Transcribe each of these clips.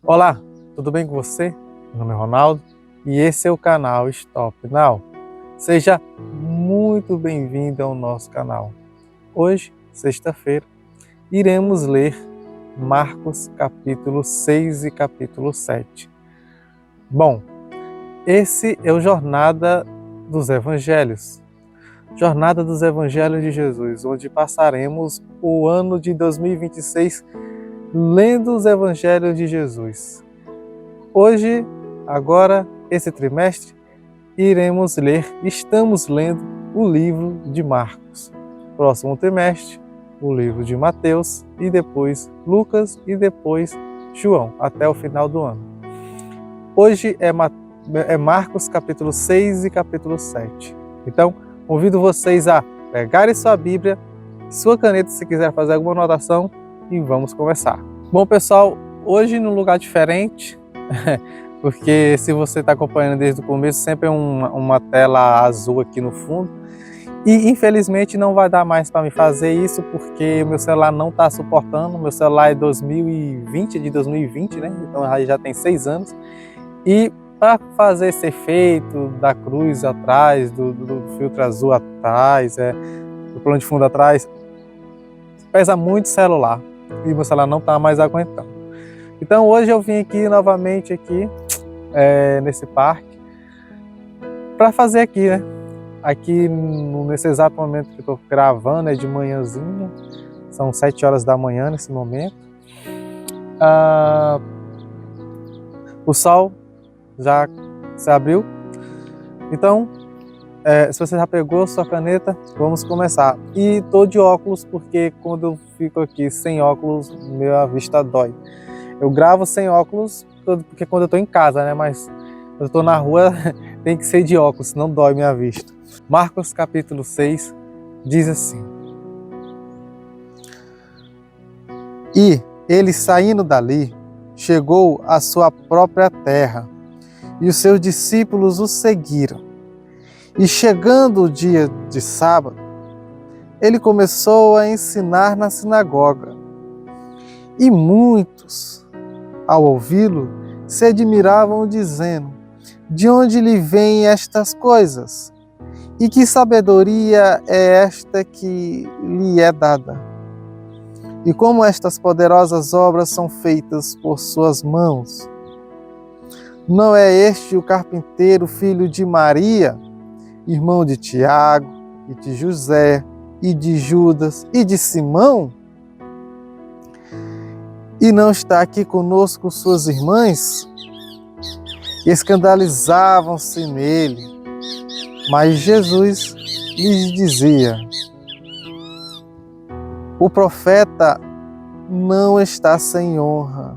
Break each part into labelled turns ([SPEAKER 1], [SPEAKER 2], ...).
[SPEAKER 1] Olá, tudo bem com você? Meu nome é Ronaldo e esse é o canal Stop Now. Seja muito bem-vindo ao nosso canal. Hoje, sexta-feira, iremos ler Marcos capítulo 6 e capítulo 7. Bom, esse é o Jornada dos Evangelhos. Jornada dos Evangelhos de Jesus, onde passaremos o ano de 2026 lendo os Evangelhos de Jesus. Hoje, agora, esse trimestre, estamos lendo o livro de Marcos. Próximo trimestre, o livro de Mateus e depois Lucas e depois João, até o final do ano. Hoje é Marcos capítulo 6 e capítulo 7. Então, convido vocês a pegarem sua Bíblia, sua caneta se quiser fazer alguma anotação e vamos começar. Bom, pessoal, hoje num lugar diferente, porque se você está acompanhando desde o começo, sempre é uma tela azul aqui no fundo. E infelizmente não vai dar mais para me fazer isso, porque o meu celular não está suportando. Meu celular é de 2020, né? Então já tem 6 anos. E para fazer esse efeito da cruz atrás, do filtro azul atrás, do plano de fundo atrás, pesa muito o celular. E meu celular não está mais aguentando. Então hoje eu vim aqui novamente nesse parque para fazer aqui, né? Aqui nesse exato momento que eu estou gravando, é de manhãzinha, são 7 horas da manhã nesse momento. O sol já se abriu. Então, se você já pegou sua caneta, vamos começar. E estou de óculos porque quando eu fico aqui sem óculos, minha vista dói. Eu gravo sem óculos porque quando eu estou em casa, né? Mas quando eu estou na rua tem que ser de óculos, senão dói minha vista. Marcos capítulo 6 diz assim: E ele, saindo dali, chegou à sua própria terra, e os seus discípulos o seguiram. E chegando o dia de sábado, ele começou a ensinar na sinagoga. E muitos, ao ouvi-lo, se admiravam, dizendo: De onde lhe vêm estas coisas? E que sabedoria é esta que lhe é dada? E como estas poderosas obras são feitas por suas mãos? Não é este o carpinteiro, filho de Maria, irmão de Tiago, e de José, e de Judas, e de Simão? E não está aqui conosco suas irmãs? E escandalizavam-se nele. Mas Jesus lhes dizia: O profeta não está sem honra,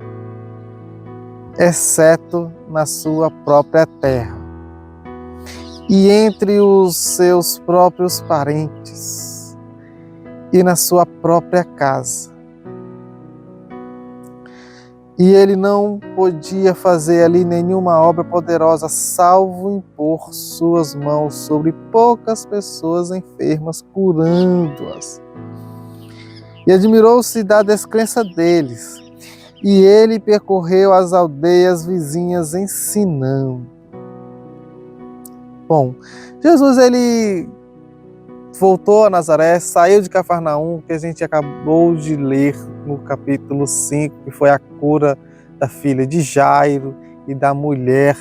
[SPEAKER 1] exceto na sua própria terra e entre os seus próprios parentes e na sua própria casa. E ele não podia fazer ali nenhuma obra poderosa, salvo impor suas mãos sobre poucas pessoas enfermas, curando-as. E admirou-se da descrença deles. E ele percorreu as aldeias vizinhas ensinando. Bom, Jesus ele voltou a Nazaré, saiu de Cafarnaum, que a gente acabou de ler no capítulo 5, que foi a cura da filha de Jairo e da mulher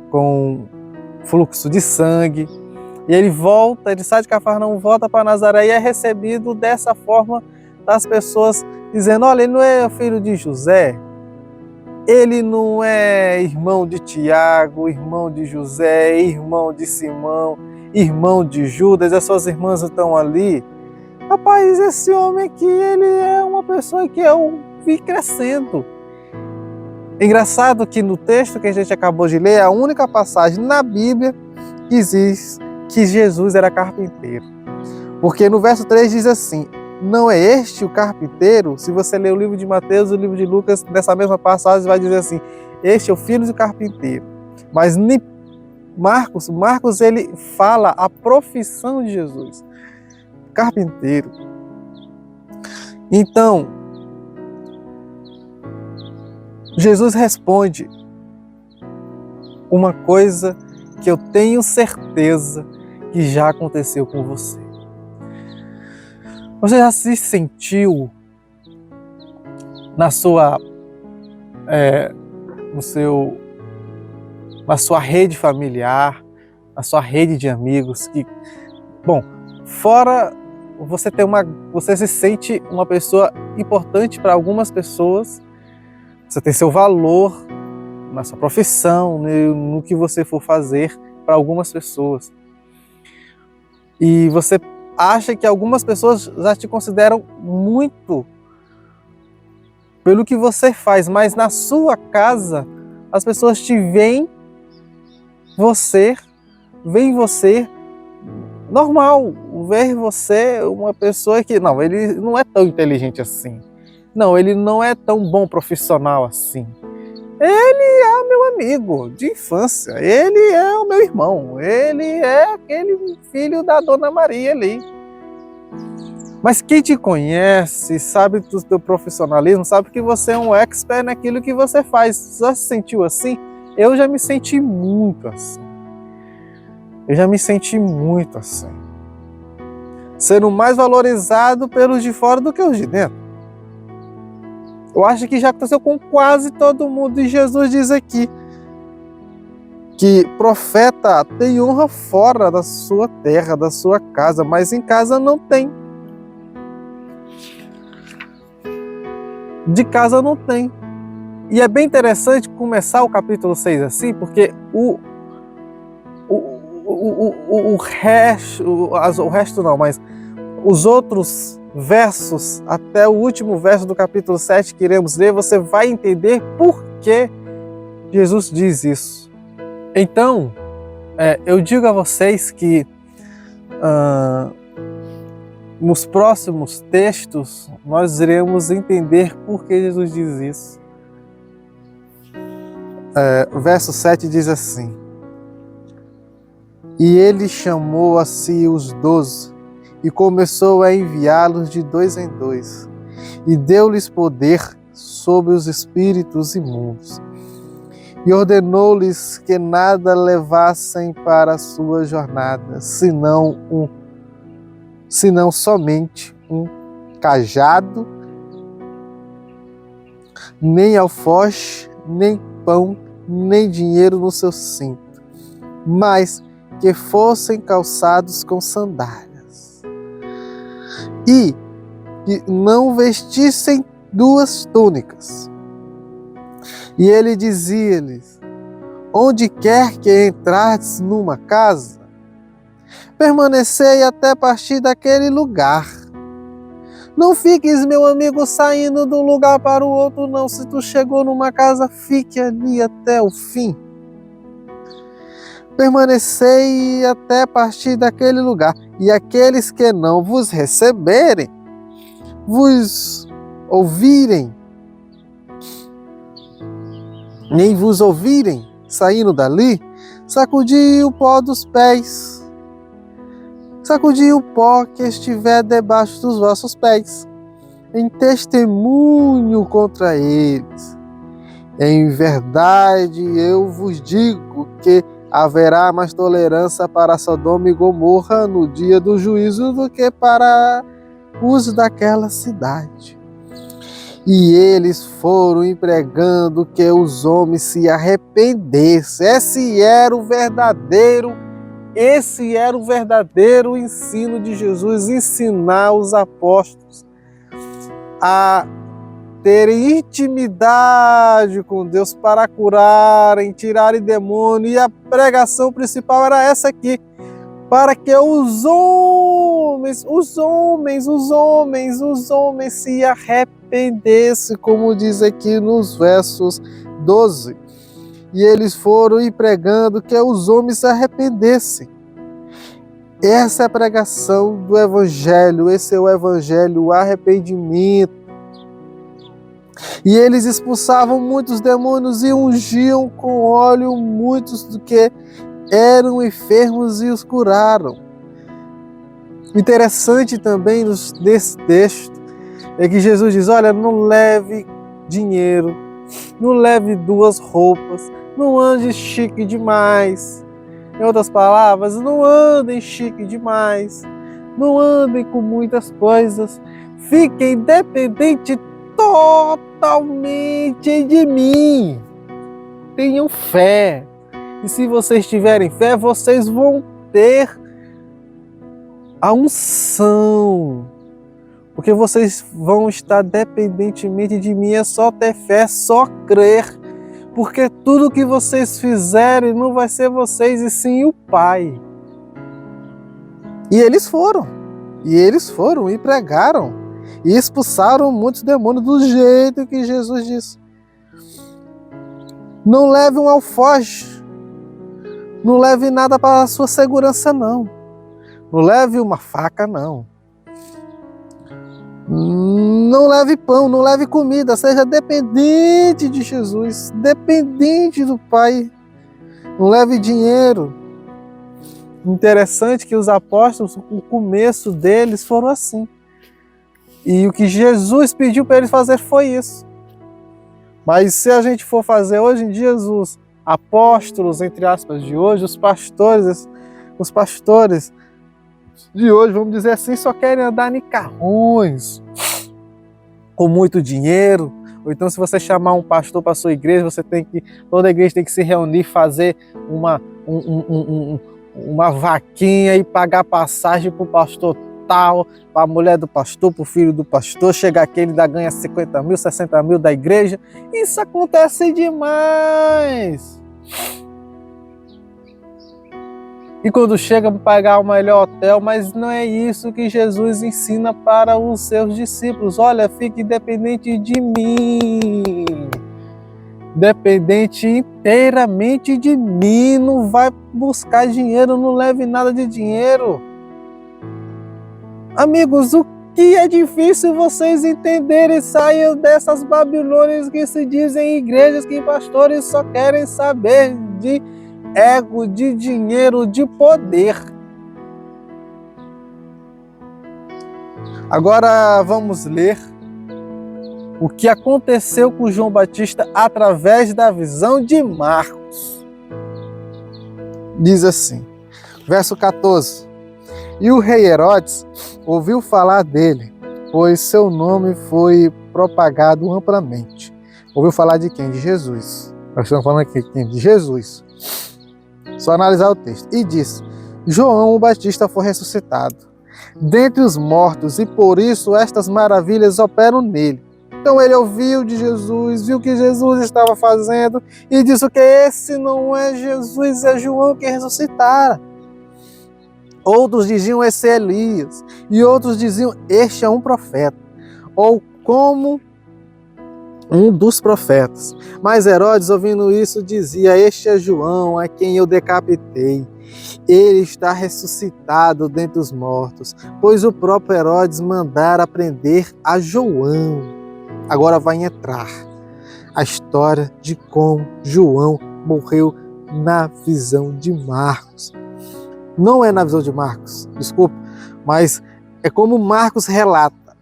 [SPEAKER 1] com fluxo de sangue. E ele sai de Cafarnaum, volta para Nazaré e é recebido dessa forma das pessoas, dizendo: olha, ele não é filho de José, ele não é irmão de Tiago, irmão de José, irmão de Simão, irmão de Judas, as suas irmãs estão ali. Rapaz, esse homem aqui, ele é uma pessoa que eu vi crescendo. É engraçado que no texto que a gente acabou de ler, é a única passagem na Bíblia que diz que Jesus era carpinteiro. Porque no verso 3 diz assim: não é este o carpinteiro? Se você ler o livro de Mateus e o livro de Lucas, nessa mesma passagem vai dizer assim: este é o filho do carpinteiro. Mas Marcos ele fala a profissão de Jesus: carpinteiro. Então, Jesus responde uma coisa que eu tenho certeza que já aconteceu com você. Você já se sentiu na sua rede familiar, na sua rede de amigos, que, bom, fora você se sente uma pessoa importante para algumas pessoas, você tem seu valor na sua profissão, no que você for fazer para algumas pessoas. E você acha que algumas pessoas já te consideram muito pelo que você faz, mas na sua casa as pessoas te veem você normal, ver você uma pessoa que, não, ele não é tão inteligente assim, não, ele não é tão bom profissional assim, ele é o meu amigo de infância, ele é o meu irmão, ele é aquele filho da Dona Maria ali. Mas quem te conhece, sabe do teu profissionalismo, sabe que você é um expert naquilo que você faz. Já se sentiu assim? Eu já me senti muito assim. Sendo mais valorizado pelos de fora do que os de dentro. Eu acho que já aconteceu com quase todo mundo. E Jesus diz aqui que profeta tem honra fora da sua terra, da sua casa, mas em casa não tem. De casa não tem. E é bem interessante começar o capítulo 6 assim, porque o resto não, mas os outros versos, até o último verso do capítulo 7 que iremos ler, você vai entender por que Jesus diz isso. Então, eu digo a vocês que nos próximos textos nós iremos entender por que Jesus diz isso. O verso 7 diz assim: E ele chamou a si os 12 e começou a enviá-los de 2 em 2, e deu-lhes poder sobre os espíritos imundos, e ordenou-lhes que nada levassem para a sua jornada, senão somente um cajado, nem alforje, nem pão, nem dinheiro no seu cinto, mas que fossem calçados com sandálias, e que não vestissem 2 túnicas. E ele dizia-lhes: Onde quer que entrardes numa casa, permanecei até partir daquele lugar. Não fiques, meu amigo, saindo de um lugar para o outro, não. Se tu chegou numa casa, fique ali até o fim. Permanecei até partir daquele lugar. E aqueles que não vos receberem, vos ouvirem, nem vos ouvirem, saindo dali, sacudi o pó dos pés. Sacudi o pó que estiver debaixo dos vossos pés, em testemunho contra eles. Em verdade, eu vos digo que haverá mais tolerância para Sodoma e Gomorra no dia do juízo do que para os daquela cidade. E eles foram empregando que os homens se arrependessem. Esse era o verdadeiro ensino de Jesus, ensinar os apóstolos a terem intimidade com Deus para curarem, tirarem demônio. E a pregação principal era essa aqui, para que os homens se arrependessem, como diz aqui nos versos 12. E eles foram pregando que os homens se arrependessem. Essa é a pregação do Evangelho, esse é o Evangelho, o arrependimento. E eles expulsavam muitos demônios e ungiam com óleo muitos do que eram enfermos e os curaram. Interessante também nesse texto é que Jesus diz: olha, não leve dinheiro, não leve 2 roupas, não ande chique demais. Em outras palavras, não andem chique demais, não andem com muitas coisas, fiquem dependentes totalmente de mim. Tenham fé. E se vocês tiverem fé, vocês vão ter a unção. Porque vocês vão estar dependentemente de mim. É só ter fé, é só crer. Porque tudo que vocês fizerem não vai ser vocês, e sim o Pai. E eles foram. E pregaram. E expulsaram muitos demônios do jeito que Jesus disse. Não leve um alforje. Não leve nada para a sua segurança, não. Não leve uma faca, não. Não leve pão, não leve comida. Seja dependente de Jesus, dependente do Pai. Não leve dinheiro. Interessante que os apóstolos, o começo deles foram assim. E o que Jesus pediu para eles fazer foi isso. Mas se a gente for fazer hoje em dia, os apóstolos, entre aspas, de hoje, os pastores de hoje, vamos dizer assim, só querem andar em carrões, com muito dinheiro. Ou então, se você chamar um pastor para a sua igreja, toda a igreja tem que se reunir, fazer uma vaquinha e pagar passagem para o pastor tal, para a mulher do pastor, para o filho do pastor. Chega aqui, ele ainda ganha 50 mil, 60 mil da igreja. Isso acontece demais. E quando chega para pagar o melhor hotel, mas não é isso que Jesus ensina para os seus discípulos. Olha, fique dependente de mim. Dependente inteiramente de mim. Não vai buscar dinheiro, não leve nada de dinheiro. Amigos, o que é difícil vocês entenderem, saiam dessas Babilônias que se dizem igrejas, que pastores só querem saber de ego, de dinheiro, de poder. Agora vamos ler o que aconteceu com João Batista através da visão de Marcos. Diz assim, verso 14. E o rei Herodes ouviu falar dele, pois seu nome foi propagado amplamente. Ouviu falar de quem? De Jesus. Nós estamos falando aqui de Jesus. Só analisar o texto. E disse, João o Batista foi ressuscitado dentre os mortos, e por isso estas maravilhas operam nele. Então ele ouviu de Jesus, viu o que Jesus estava fazendo, e disse que esse não é Jesus, é João que ressuscitara. Outros diziam, esse é Elias. E outros diziam, este é um profeta. Ou como um dos profetas. Mas Herodes, ouvindo isso, dizia, este é João, a quem eu decapitei. Ele está ressuscitado dentre os mortos, pois o próprio Herodes mandara prender a João. Agora vai entrar a história de como João morreu na visão de Marcos. Não é na visão de Marcos, desculpa, mas é como Marcos relata.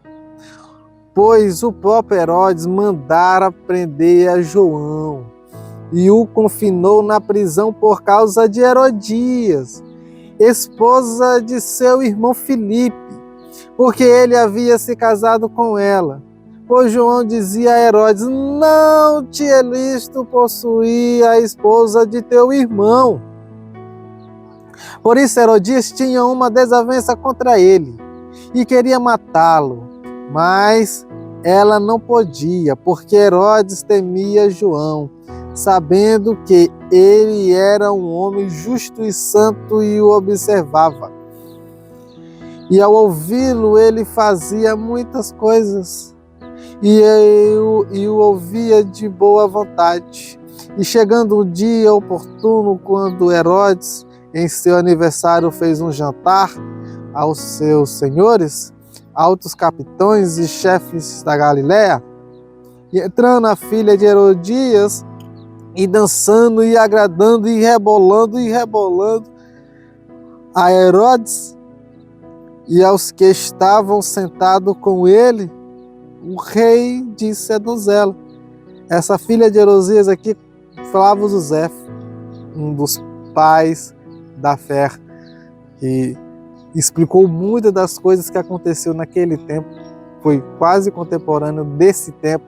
[SPEAKER 1] Pois o próprio Herodes mandara prender a João e o confinou na prisão por causa de Herodias, esposa de seu irmão Filipe, porque ele havia se casado com ela. Pois João dizia a Herodes, não te é lícito possuir a esposa de teu irmão. Por isso Herodias tinha uma desavença contra ele e queria matá-lo, mas ela não podia, porque Herodes temia João, sabendo que ele era um homem justo e santo e o observava. E ao ouvi-lo, ele fazia muitas coisas e o ouvia de boa vontade. E chegando o dia oportuno, quando Herodes, em seu aniversário, fez um jantar aos seus senhores, altos capitães e chefes da Galiléia, e entrando a filha de Herodias, e dançando, e agradando, e rebolando a Herodes e aos que estavam sentados com ele, o rei disse à donzela, Essa filha de Herodias aqui, Flávio José, um dos pais da fé, que explicou muitas das coisas que aconteceu naquele tempo, foi quase contemporâneo desse tempo.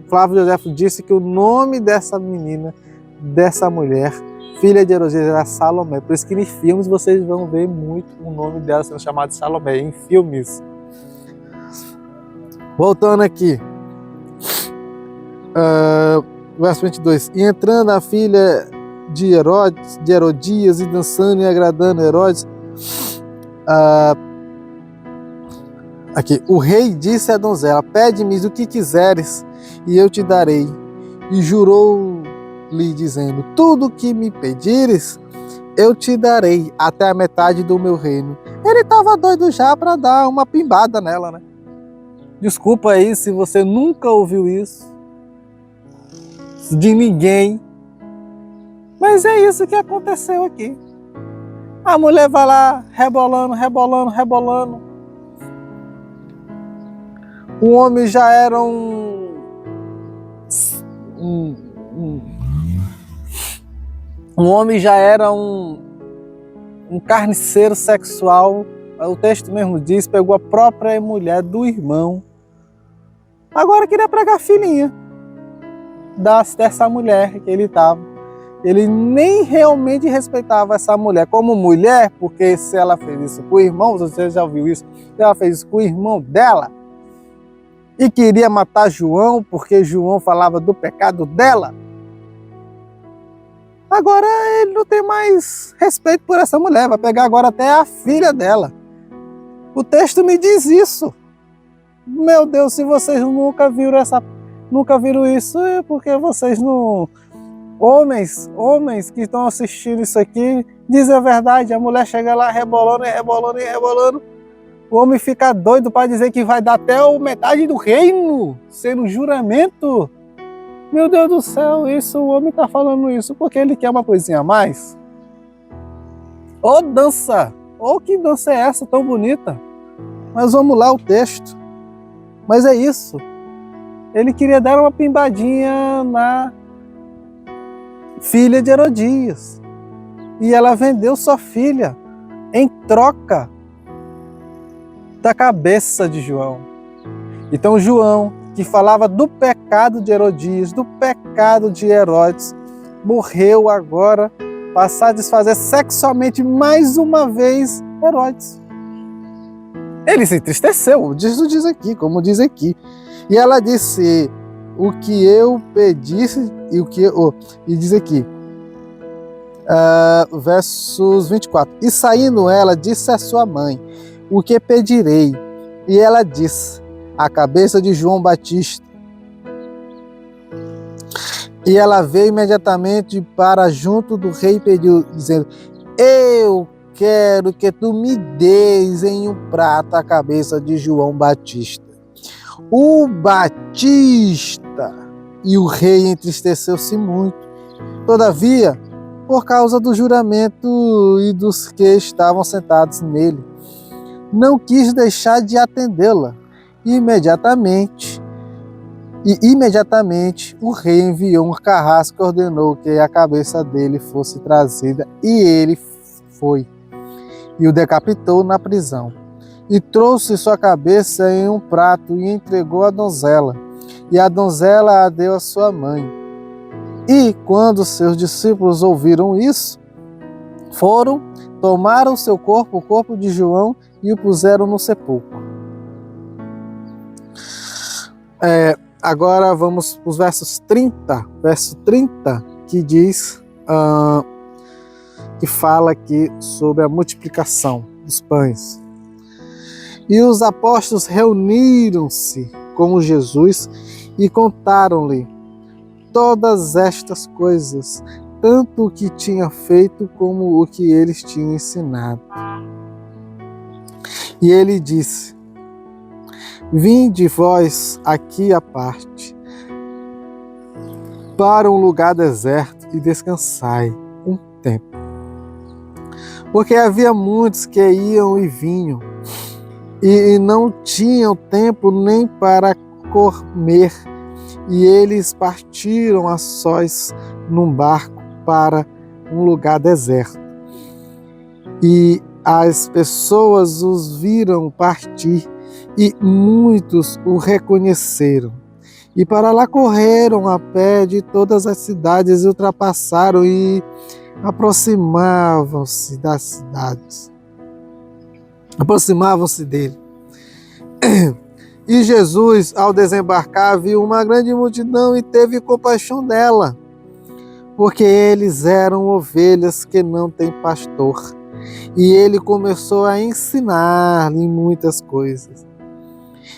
[SPEAKER 1] Flávio José disse que o nome dessa menina, dessa mulher, filha de Herodias, era Salomé. Por isso que em filmes vocês vão ver muito o nome dela sendo chamado de Salomé, em filmes. Voltando aqui, verso 22. E entrando a filha de Herodias e dançando e agradando Herodes, aqui, o rei disse à donzela: pede-me o que quiseres e eu te darei. E jurou-lhe dizendo: tudo o que me pedires eu te darei, até a metade do meu reino. Ele estava doido já para dar uma pimbada nela, né? Desculpa aí se você nunca ouviu isso de ninguém, mas é isso que aconteceu aqui. A mulher vai lá rebolando, rebolando, rebolando. O homem já era um homem já era um carniceiro sexual. O texto mesmo diz, pegou a própria mulher do irmão. Agora queria pregar a filhinha dessa mulher que ele estava. Ele nem realmente respeitava essa mulher como mulher, porque se ela fez isso com o irmão, você já ouviu isso, se ela fez isso com o irmão dela, e queria matar João, porque João falava do pecado dela, agora ele não tem mais respeito por essa mulher, vai pegar agora até a filha dela. O texto me diz isso. Meu Deus, se vocês nunca viram isso, é porque vocês não... Homens que estão assistindo isso aqui, dizem a verdade. A mulher chega lá rebolando e rebolando e rebolando. O homem fica doido para dizer que vai dar até a metade do reino, sendo um juramento. Meu Deus do céu, o homem está falando isso porque ele quer uma coisinha a mais? Ô dança! Ô que dança é essa tão bonita? Mas vamos lá o texto. Mas é isso. Ele queria dar uma pimbadinha na filha de Herodias. E ela vendeu sua filha em troca da cabeça de João. Então João, que falava do pecado de Herodias, do pecado de Herodes, morreu agora para satisfazer sexualmente mais uma vez Herodes. Ele se entristeceu, diz aqui, como diz aqui. E ela disse: o que eu pedisse, e diz aqui, versos 24. E saindo ela, disse à sua mãe: o que pedirei? E ela disse: a cabeça de João Batista. E ela veio imediatamente para junto do rei e pediu, dizendo: eu quero que tu me des em um prato a cabeça de João Batista. O Batista! E o rei entristeceu-se muito. Todavia, por causa do juramento e dos que estavam sentados nele, não quis deixar de atendê-la. Imediatamente o rei enviou um carrasco e ordenou que a cabeça dele fosse trazida, e ele foi e o decapitou na prisão. E trouxe sua cabeça em um prato e entregou à donzela, e a donzela a deu à sua mãe. E quando seus discípulos ouviram isso, foram, tomaram seu corpo, o corpo de João, e o puseram no sepulcro. Agora vamos para os versos 30, verso 30, que diz, que fala aqui sobre a multiplicação dos pães. E os apóstolos reuniram-se com Jesus e contaram-lhe todas estas coisas, tanto o que tinha feito como o que eles tinham ensinado. E ele disse: vinde vós aqui à parte, para um lugar deserto e descansai um tempo. Porque havia muitos que iam e vinham, e não tinham tempo nem para comer, e eles partiram a sós num barco para um lugar deserto. E as pessoas os viram partir e muitos o reconheceram. E para lá correram a pé de todas as cidades e ultrapassaram e aproximavam-se das cidades. Aproximavam-se dele. E Jesus, ao desembarcar, viu uma grande multidão e teve compaixão dela, porque eles eram ovelhas que não têm pastor. E ele começou a ensinar-lhe muitas coisas.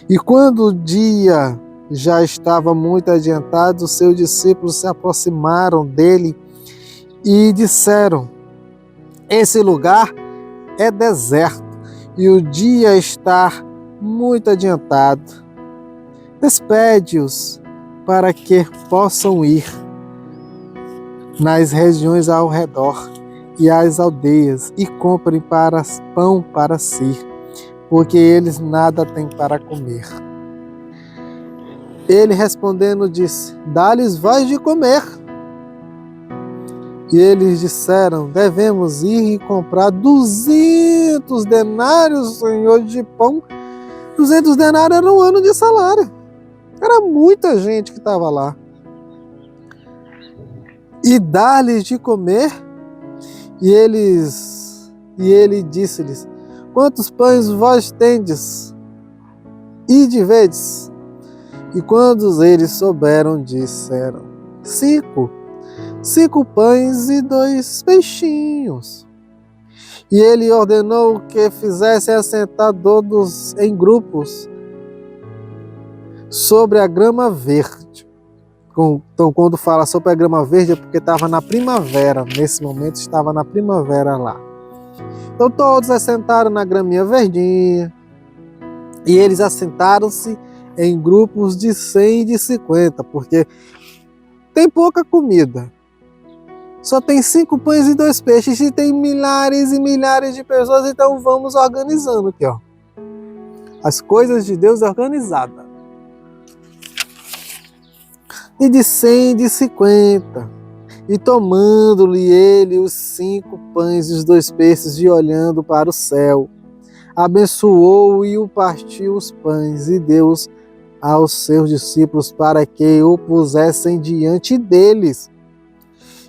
[SPEAKER 1] E quando o dia já estava muito adiantado, os seus discípulos se aproximaram dele e disseram: esse lugar é deserto e o dia está muito adiantado. Despede-os para que possam ir nas regiões ao redor e às aldeias e comprem pão para si, porque eles nada têm para comer. Ele respondendo disse: dá-lhes vós de comer. E eles disseram: devemos ir e comprar 200 denários, Senhor, de pão. 200 denários era um ano de salário. Era muita gente que estava lá. E dá-lhes de comer. E ele disse-lhes: quantos pães vós tendes? Ide vedes. E quando eles souberam, disseram: 5 pães e 2 peixinhos. E ele ordenou que fizessem assentar todos em grupos sobre a grama verde. Então, quando fala sobre a grama verde, é porque estava na primavera. Nesse momento, estava na primavera lá. Então, todos assentaram na graminha verdinha. E eles assentaram-se em grupos de 100 e de 50, porque tem pouca comida. Só tem 5 pães e 2 peixes e tem milhares e milhares de pessoas, então vamos organizando aqui, ó. As coisas de Deus organizadas. E de 100 e de 50. E tomando-lhe ele os 5 pães e os 2 peixes e olhando para o céu, abençoou e o partiu os pães e deu aos seus discípulos para que o pusessem diante deles.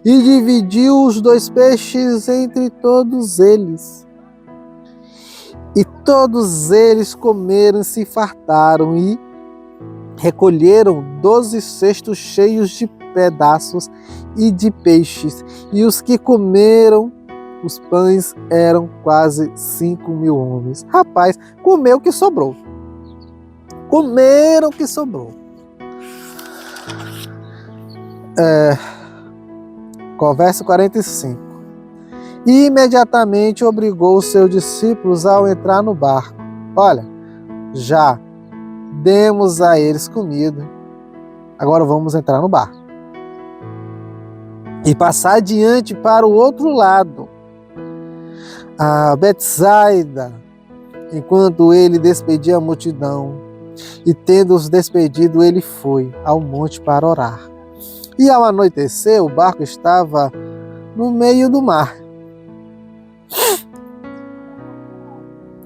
[SPEAKER 1] E dividiu os 2 peixes entre todos eles. E todos eles comeram e se fartaram e recolheram 12 cestos cheios de pedaços e de peixes. E os que comeram os pães eram quase 5.000 homens. Rapaz, comeu o que sobrou. Comeram o que sobrou. Verso 45. E imediatamente obrigou os seus discípulos ao entrar no barco. Olha, já demos a eles comida, agora vamos entrar no barco e passar adiante para o outro lado, a Betsaida, enquanto ele despedia a multidão. E tendo-os despedido, ele foi ao monte para orar. E ao anoitecer, o barco estava no meio do mar.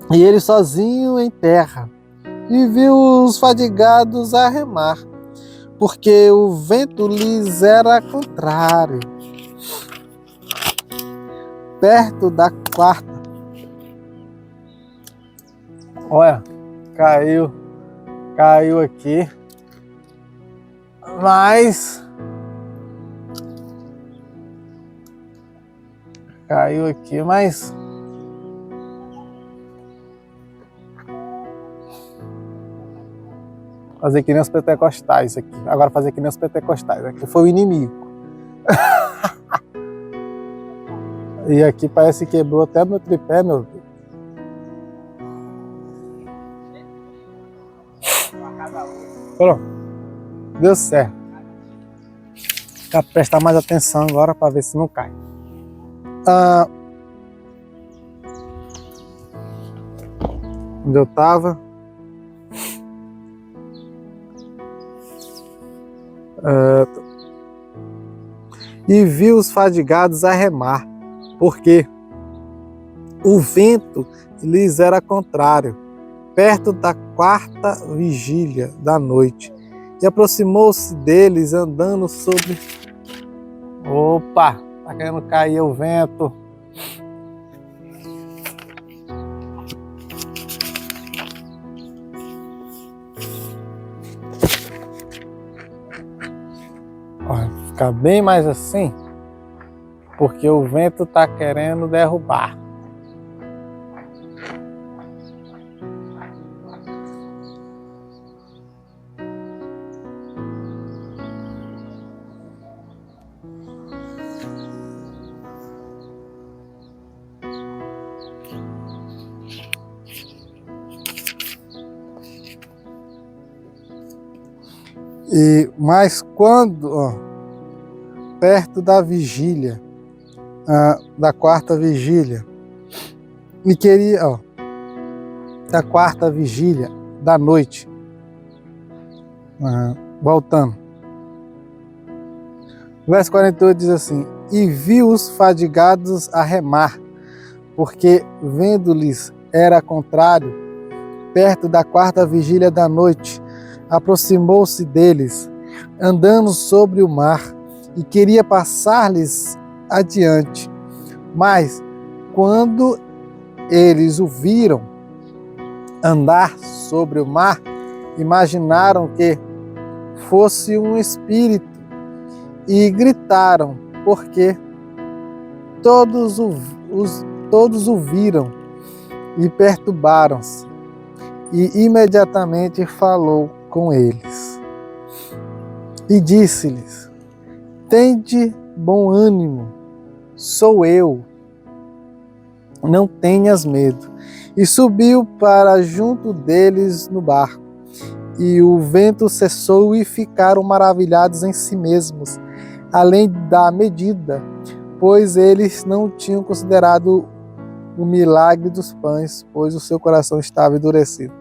[SPEAKER 1] E ele sozinho em terra. E viu os fadigados a remar, porque o vento lhes era contrário. Perto da quarta. Olha, caiu aqui. Mas fazer que nem os pentecostais aqui. Agora fazer que nem os pentecostais. Aqui foi o inimigo. E aqui parece que quebrou até meu tripé, meu Deus. Pronto. Deu certo. Vou prestar mais atenção agora para ver se não cai. Onde eu estava? E viu os fadigados a remar, porque o vento lhes era contrário, perto da 4ª vigília da noite. E aproximou-se deles andando sobre... Opa! Tá querendo cair o vento. Olha, fica bem mais assim, porque o vento tá querendo derrubar. Mas quando, perto da vigília, da 4ª vigília, e queria, da 4ª vigília da noite, voltando, verso 48 diz assim: e viu os fadigados a remar, porque vendo-lhes era contrário, perto da 4ª vigília da noite, aproximou-se deles, andando sobre o mar, e queria passar-lhes adiante. Mas, quando eles o viram andar sobre o mar, imaginaram que fosse um espírito, e gritaram, porque todos o viram, e perturbaram-se. E imediatamente falou com eles. E disse-lhes: tende bom ânimo, sou eu, não tenhas medo. E subiu para junto deles no barco. E o vento cessou e ficaram maravilhados em si mesmos, além da medida, pois eles não tinham considerado o milagre dos pães, pois o seu coração estava endurecido.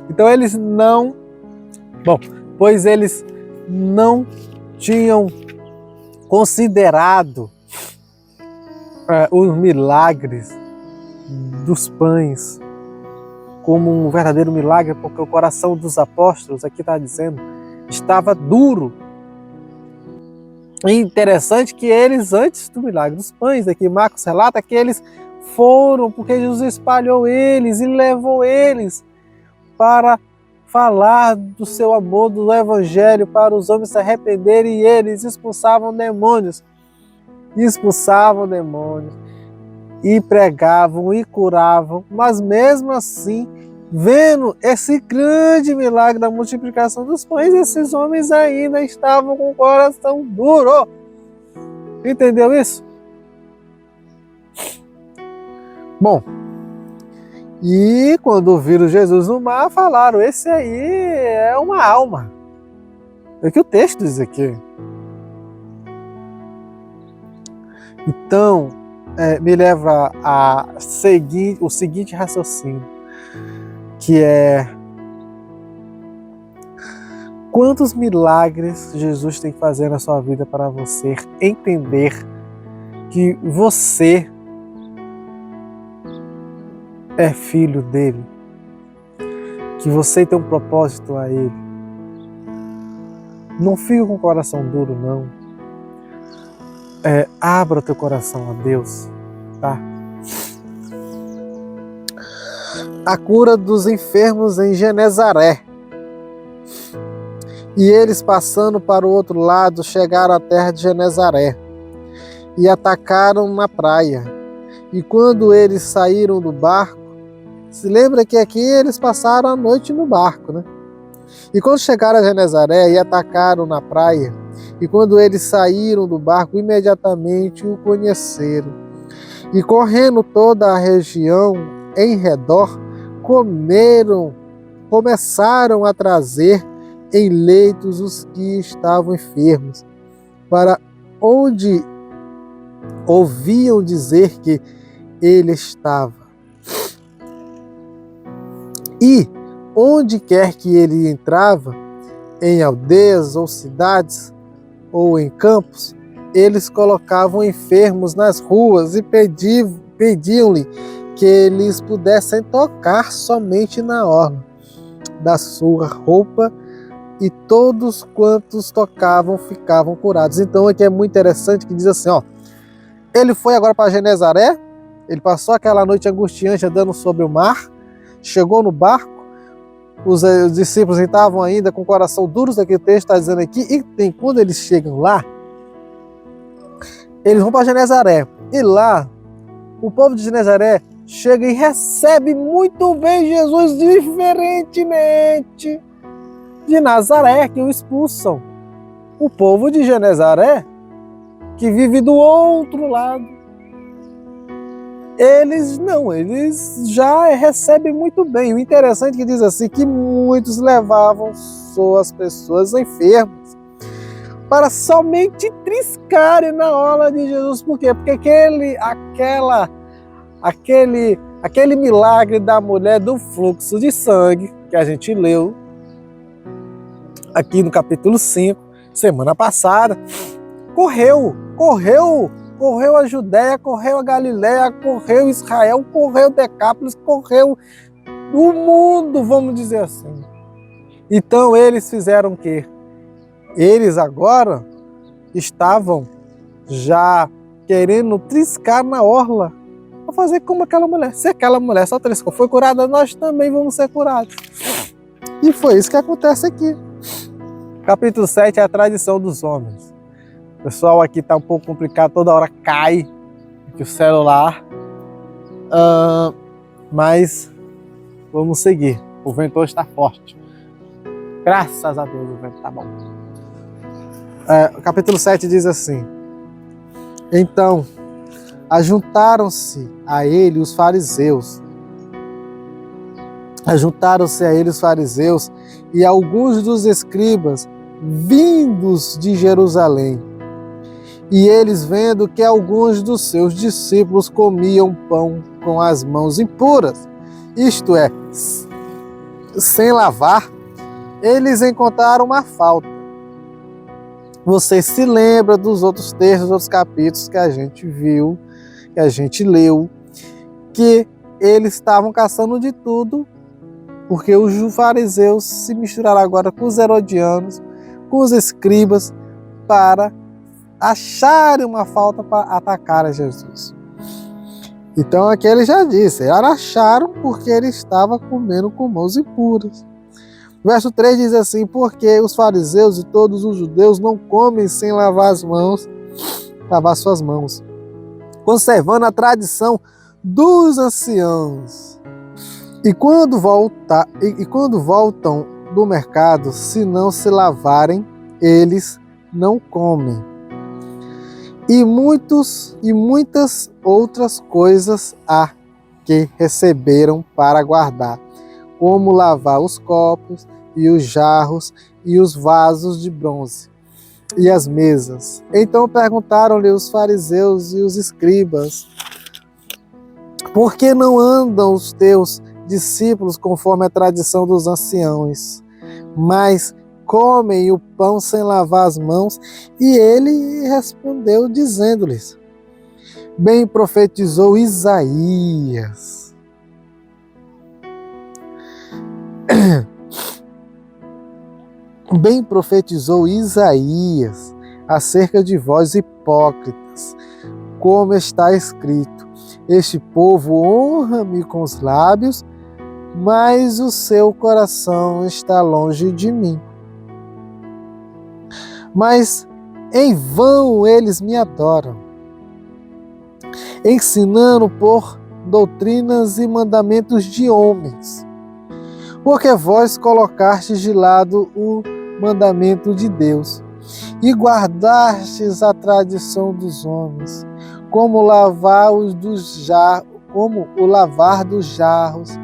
[SPEAKER 1] Então eles não tinham considerado os milagres dos pães como um verdadeiro milagre, porque o coração dos apóstolos, aqui está dizendo, estava duro. E interessante que eles, antes do milagre dos pães, aqui Marcos relata que eles foram, porque Jesus espalhou eles e levou eles para falar do seu amor, do evangelho, para os homens se arrependerem, e eles expulsavam demônios, e pregavam e curavam, mas mesmo assim, vendo esse grande milagre da multiplicação dos pães, esses homens ainda estavam com o coração duro. Entendeu isso? Bom, e quando viram Jesus no mar, falaram: esse aí é uma alma. É o que o texto diz aqui. Então, me leva a seguir o seguinte raciocínio, que é: quantos milagres Jesus tem que fazer na sua vida para você entender que você é filho dele, que você tem um propósito a ele. Não fique com o coração duro, não. Abra o teu coração a Deus, tá? A cura dos enfermos em Genezaré. E eles, passando para o outro lado, chegaram à terra de Genezaré e atacaram na praia. E quando eles saíram do barco, se lembra que aqui eles passaram a noite no barco, né? E quando chegaram a Genezaré e atacaram na praia, e quando eles saíram do barco, imediatamente o conheceram. E correndo toda a região em redor, começaram a trazer em leitos os que estavam enfermos, para onde ouviam dizer que ele estava. E onde quer que ele entrava, em aldeias ou cidades, ou em campos, eles colocavam enfermos nas ruas e pediam-lhe que eles pudessem tocar somente na orla da sua roupa, e todos quantos tocavam ficavam curados. Então aqui é muito interessante que diz assim, ó, ele foi agora para Genezaré, ele passou aquela noite angustiante andando sobre o mar, chegou no barco, os discípulos estavam ainda com o coração duros, daquele texto está dizendo aqui, e quando eles chegam lá, eles vão para Genezaré, e lá o povo de Genezaré chega e recebe muito bem Jesus, diferentemente de Nazaré, que o expulsam. O povo de Genezaré, que vive do outro lado, eles já recebem muito bem. O interessante é que diz assim, que muitos levavam suas pessoas enfermas para somente triscarem na orla de Jesus. Por quê? Porque aquele milagre da mulher do fluxo de sangue, que a gente leu aqui no capítulo 5, semana passada, correu a Judéia, correu a Galiléia, correu Israel, correu Decápolis, correu o mundo, vamos dizer assim. Então eles fizeram o quê? Eles agora estavam já querendo triscar na orla, para fazer como aquela mulher. Se aquela mulher só triscou, foi curada, nós também vamos ser curados. E foi isso que acontece aqui. Capítulo 7 é a tradição dos homens. O pessoal aqui está um pouco complicado, toda hora cai aqui o celular. Mas vamos seguir. O vento hoje está forte. Graças a Deus o vento está bom. O capítulo 7 diz assim: então, ajuntaram-se a ele os fariseus. Ajuntaram-se a ele os fariseus e alguns dos escribas vindos de Jerusalém. E eles, vendo que alguns dos seus discípulos comiam pão com as mãos impuras, isto é, sem lavar, eles encontraram uma falta. Você se lembra dos outros textos, dos outros capítulos que a gente viu, que a gente leu, que eles estavam caçando de tudo, porque os fariseus se misturaram agora com os herodianos, com os escribas, para acharem uma falta para atacar a Jesus. Então aqui ele já disse, eles acharam porque ele estava comendo com mãos impuras. Verso 3 diz assim, porque os fariseus e todos os judeus não comem sem lavar suas mãos, conservando a tradição dos anciãos. E quando voltam do mercado, se não se lavarem, eles não comem. E muitas outras coisas há que receberam para guardar, como lavar os copos e os jarros e os vasos de bronze e as mesas. Então perguntaram-lhe os fariseus e os escribas, por que não andam os teus discípulos conforme a tradição dos anciãos, mas comem o pão sem lavar as mãos? E ele respondeu dizendo-lhes, bem profetizou Isaías. Bem profetizou Isaías acerca de vós hipócritas, como está escrito, este povo honra-me com os lábios, mas o seu coração está longe de mim. Mas em vão eles me adoram, ensinando por doutrinas e mandamentos de homens, porque vós colocastes de lado o mandamento de Deus e guardastes a tradição dos homens, como o lavar dos jarros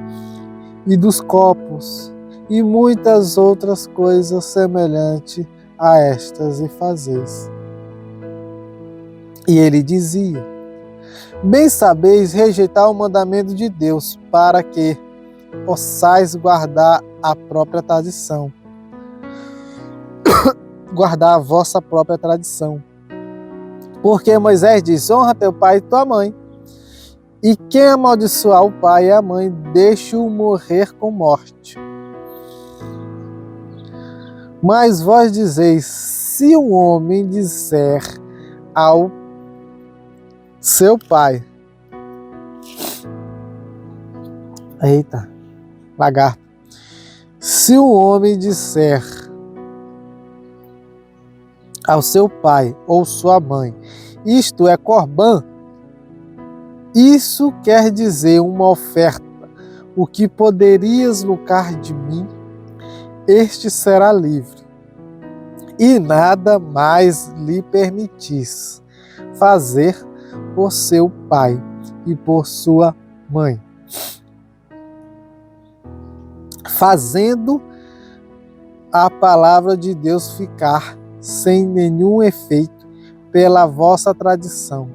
[SPEAKER 1] e dos copos, e muitas outras coisas semelhantes a estas e fazeis. E ele dizia, bem sabeis rejeitar o mandamento de Deus, para que possais guardar a própria tradição. guardar a vossa própria tradição. Porque Moisés diz: honra teu pai e tua mãe. E quem amaldiçoar o pai e a mãe, deixe-o morrer com morte. Mas vós dizeis: se um homem disser ao seu pai... Eita, lagarto. Se um homem disser ao seu pai ou sua mãe: isto é corbã, isso quer dizer uma oferta, o que poderias lucrar de mim, este será livre. E nada mais lhe permitis fazer por seu pai e por sua mãe, fazendo a palavra de Deus ficar sem nenhum efeito pela vossa tradição,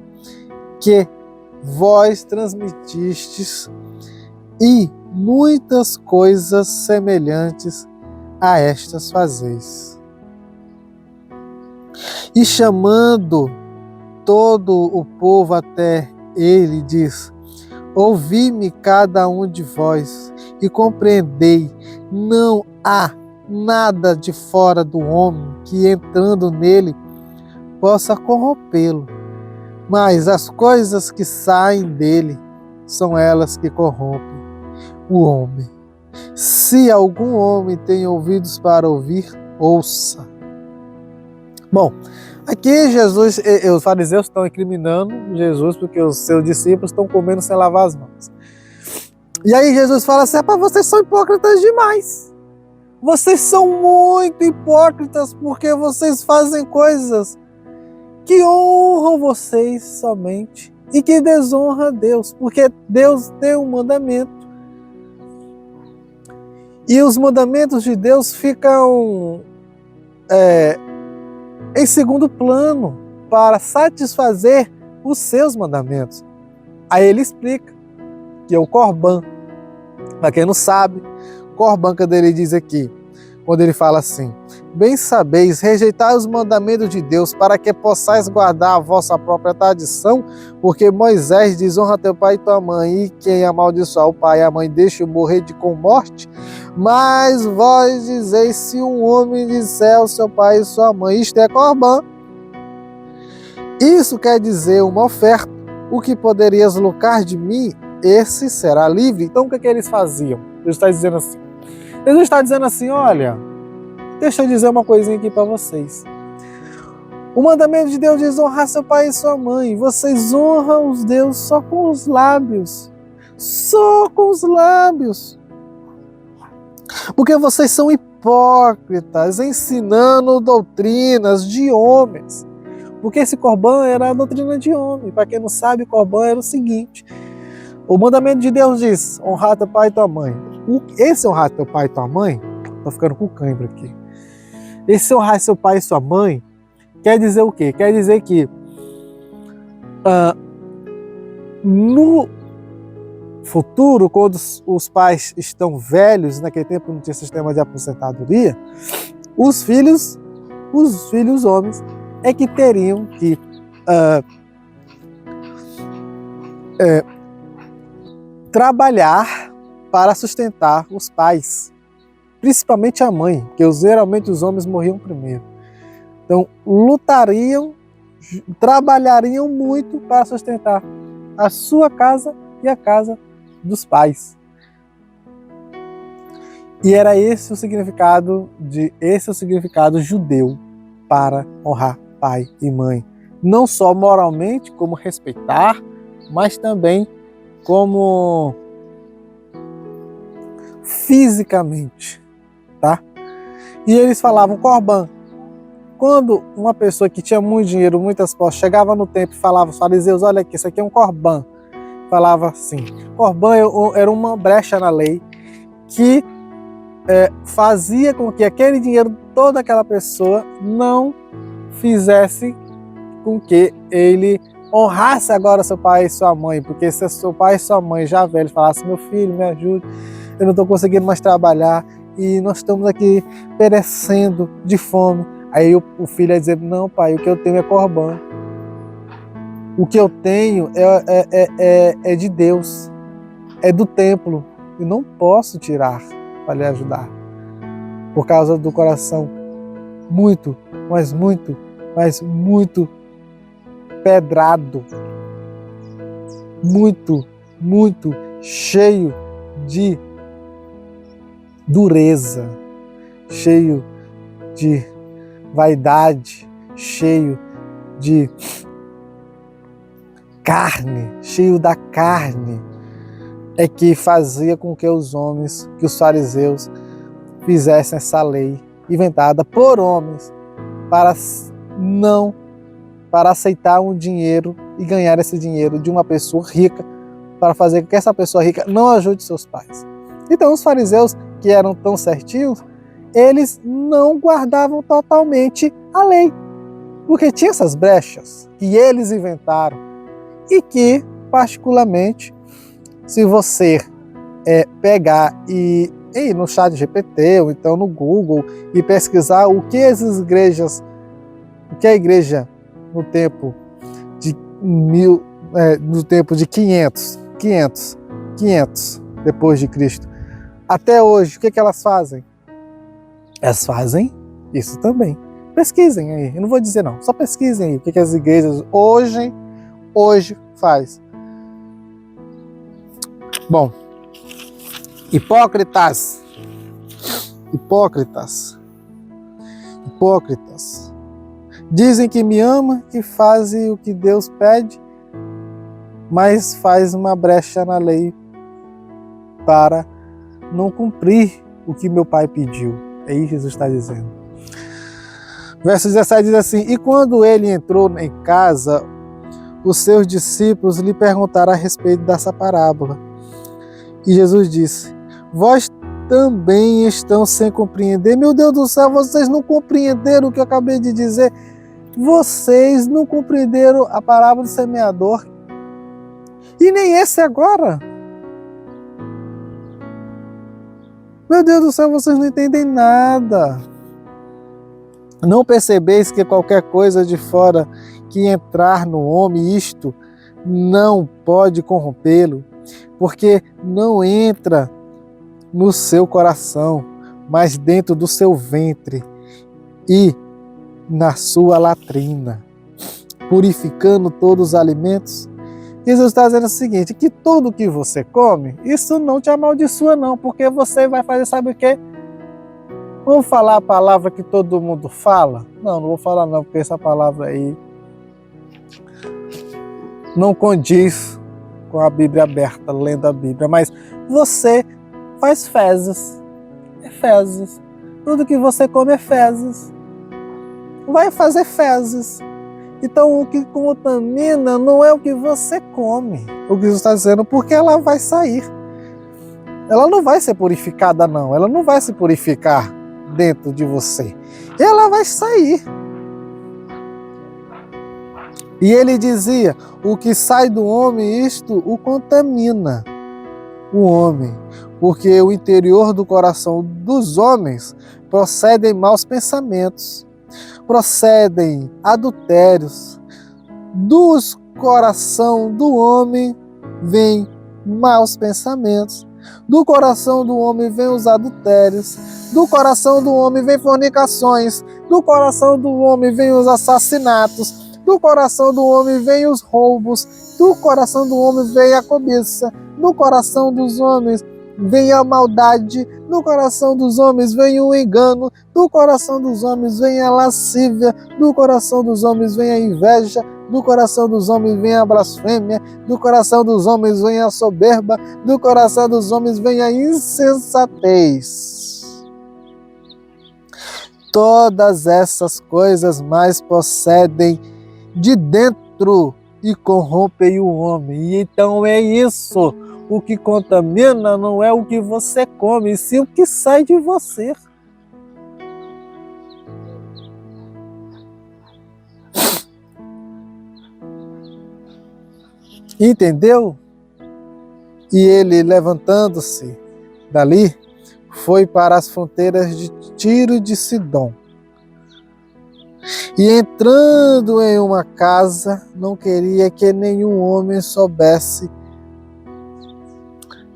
[SPEAKER 1] que vós transmitistes, e muitas coisas semelhantes a estas fazeis. E chamando todo o povo até ele, diz: ouvi-me cada um de vós, e compreendei, não há nada de fora do homem que, entrando nele, possa corrompê-lo, mas as coisas que saem dele são elas que corrompem o homem. Se algum homem tem ouvidos para ouvir, ouça. Bom, aqui Jesus, os fariseus estão incriminando Jesus porque os seus discípulos estão comendo sem lavar as mãos. E aí Jesus fala assim: vocês são hipócritas demais. Vocês são muito hipócritas porque vocês fazem coisas que honram vocês somente e que desonram a Deus, porque Deus tem um mandamento. E os mandamentos de Deus ficam em segundo plano para satisfazer os seus mandamentos. Aí ele explica que é o corbã. Para quem não sabe, corbã, quando ele diz aqui, quando ele fala assim: bem sabeis, rejeitai os mandamentos de Deus, para que possais guardar a vossa própria tradição, porque Moisés diz: honra teu pai e tua mãe, e quem amaldiçoar o pai e a mãe, deixe-o morrer com morte. Mas vós dizeis: se um homem disser ao seu pai e sua mãe, isto é corbã, isso quer dizer uma oferta, o que poderias lucrar de mim, esse será livre. Então o que eles faziam? Jesus está dizendo assim. Jesus está dizendo assim: olha, deixa eu dizer uma coisinha aqui para vocês. O mandamento de Deus diz: honrar seu pai e sua mãe. Vocês honram os Deus só com os lábios. Só com os lábios. Porque vocês são hipócritas, ensinando doutrinas de homens. Porque esse corbã era a doutrina de homem. Para quem não sabe, corbã era o seguinte: o mandamento de Deus diz: honrar teu pai e tua mãe. Esse honrar teu pai e tua mãe, tô ficando com cãibra aqui. Esse honrar seu pai e sua mãe quer dizer o quê? Quer dizer que no futuro, quando os pais estão velhos, naquele tempo não tinha sistema de aposentadoria, os filhos homens é que teriam que trabalhar para sustentar os pais, principalmente a mãe, porque geralmente os homens morriam primeiro. Então, trabalhariam muito para sustentar a sua casa e a casa dos pais. E era esse o significado judeu para honrar pai e mãe. Não só moralmente, como respeitar, mas também como fisicamente, tá? E eles falavam corbã. Quando uma pessoa que tinha muito dinheiro, muitas posses, chegava no templo e falava aos fariseus: olha aqui, isso aqui é um corbã. Falava assim. Corbã era uma brecha na lei que fazia com que aquele dinheiro, toda aquela pessoa, não fizesse com que ele honrasse agora seu pai e sua mãe. Porque se seu pai e sua mãe já velhos falassem: meu filho, me ajude, eu não estou conseguindo mais trabalhar e nós estamos aqui perecendo de fome, Aí o filho ia dizer, não pai, o que eu tenho é corbã. O que eu tenho é de Deus, é do templo. Eu não posso tirar para lhe ajudar. Por causa do coração muito, mas muito, mas muito pedrado. Muito, muito cheio de dureza, cheio de vaidade, cheio de carne, cheio da carne, é que fazia com que os homens, que os fariseus fizessem essa lei inventada por homens para aceitar um dinheiro e ganhar esse dinheiro de uma pessoa rica, para fazer com que essa pessoa rica não ajude seus pais. Então os fariseus, que eram tão certinhos, eles não guardavam totalmente a lei, porque tinha essas brechas que eles inventaram e que, particularmente, se você pegar e ir no chat GPT ou então no Google e pesquisar o que a igreja no tempo de 500 depois de Cristo até hoje, o que elas fazem? Elas fazem isso também. Pesquisem aí, eu não vou dizer não, só pesquisem aí o que as igrejas hoje faz. Bom, hipócritas, dizem que me ama, que fazem o que Deus pede, mas faz uma brecha na lei para não cumprir o que meu pai pediu. É isso que Jesus está dizendo. Verso 17 diz assim: e quando ele entrou em casa, os seus discípulos lhe perguntaram a respeito dessa parábola. E Jesus disse: vós também estão sem compreender. Meu Deus do céu, vocês não compreenderam o que eu acabei de dizer. Vocês não compreenderam a parábola do semeador. E nem esse agora. Meu Deus do céu, vocês não entendem nada. Não percebeis que qualquer coisa de fora que entrar no homem, isto não pode corrompê-lo, porque não entra no seu coração, mas dentro do seu ventre e na sua latrina, purificando todos os alimentos. Jesus está dizendo o seguinte, que tudo que você come, isso não te amaldiçoa não, porque você vai fazer, sabe o quê? Vamos falar a palavra que todo mundo fala? Não vou falar não, porque essa palavra aí não condiz com a Bíblia aberta, lendo a Bíblia, mas você faz fezes, fezes. Tudo que você come é fezes. Vai fazer fezes. Então o que contamina não é o que você come, o que Jesus está dizendo, porque ela vai sair. Ela não vai ser purificada não, ela não vai se purificar dentro de você. Ela vai sair. E ele dizia, o que sai do homem, isto o contamina, o homem, porque o interior do coração dos homens procedem maus pensamentos, procedem adultérios, do coração do homem vêm maus pensamentos, do coração do homem vêm os adultérios, do coração do homem vêm fornicações, do coração do homem vêm os assassinatos, do coração do homem vêm os roubos, do coração do homem vem a cobiça, do coração dos homens vem a maldade, do coração dos homens vem o engano, do coração dos homens vem a lascívia, do coração dos homens vem a inveja, do coração dos homens vem a blasfêmia, do coração dos homens vem a soberba, do coração dos homens vem a insensatez. Todas essas coisas mais procedem de dentro e corrompem o homem. E então é isso. O que contamina não é o que você come, e sim o que sai de você. Entendeu? E ele, levantando-se dali, foi para as fronteiras de Tiro e de Sidom. E entrando em uma casa, não queria que nenhum homem soubesse